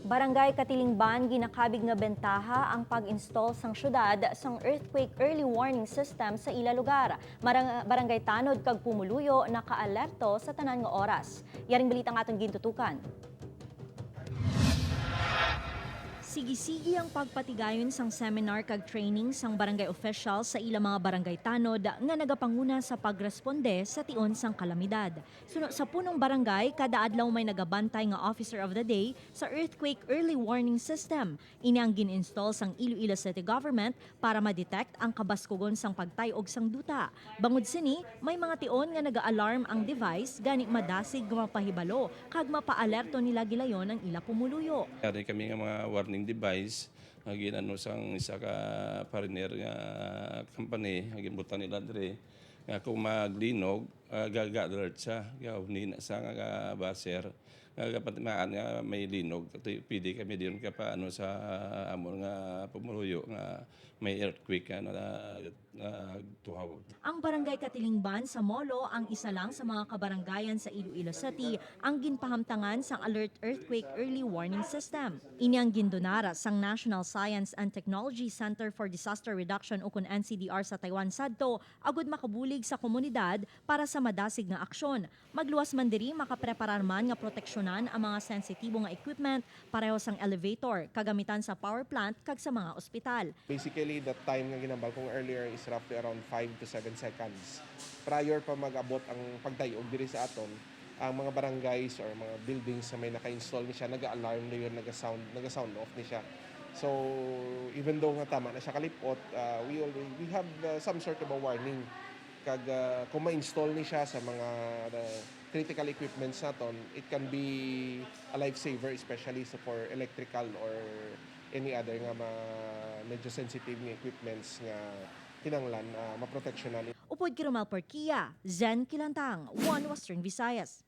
Barangay Katilingban ginakabig nga bentaha ang pag-install sang syudad sang earthquake early warning system sa ila lugar. Barangay Tanod kag Pumuluyo naka-alerto sa tanan nga oras. Yaring balita nga atong gintutukan. Sigi-sigi ang pagpatigayon sang seminar kag training sang barangay official sa ilang mga barangay tanod nga nagapanguna sa pagresponde sa tion sang kalamidad. Suno sa punong barangay, kada adlaw may nagabantay nga officer of the day sa earthquake early warning system. Ini ang gin-install sang Iloilo City Government para ma-detect ang kabaskugon sang pagtayog sang duta. Bangod sini, may mga tion nga naga-alarm ang device gani madasig nga mapahibalo kag mapa-alerto nila gilayon ang ila pumuluyo. Kaya kami nga mga warning device nga ginano sang isa ka partner nga company nga gibutan nila dire nga kung maglinog gaga-alert siya gawin na sa nga baser nga patimaan nga may linog pwede kami diyon ka pa ano sa amon nga pumuluyo nga may earthquake na tuhaw. Ang barangay Katilingban sa Molo ang isa lang sa mga kabarangayan sa Iloilo City ang ginpahamtangan sang Alert Earthquake Early Warning System. Ini ang gindonara sang National Science and Technology Center for Disaster Reduction ukon NCDR sa Taiwan sadto agud makabulig sa komunidad para sa madasig nga aksyon. Magluwas man diri makapreparar man nga proteksyonan ang mga sensitibo nga equipment pareho sang elevator kagamitan sa power plant kag sa mga ospital. Basically, the time nga ginambal kong earlier is roughly around 5 to 7 seconds. Prior pa mag-abot ang pagtayog diri sa aton, ang mga barangays or mga buildings na may naka-install ni siya, nag-alarm na yun, nag-sound off ni siya. So, even though nga tama na siya kalipot, we have some sort of a warning. Kag kung ma-install ni siya sa mga critical equipments naton, it can be a lifesaver, especially for electrical or any other nga medyo sensitive nga equipments nga kinanglan maproteksyonan. Upod kay Romel Porquia, Zen Kilantang, One Western Visayas.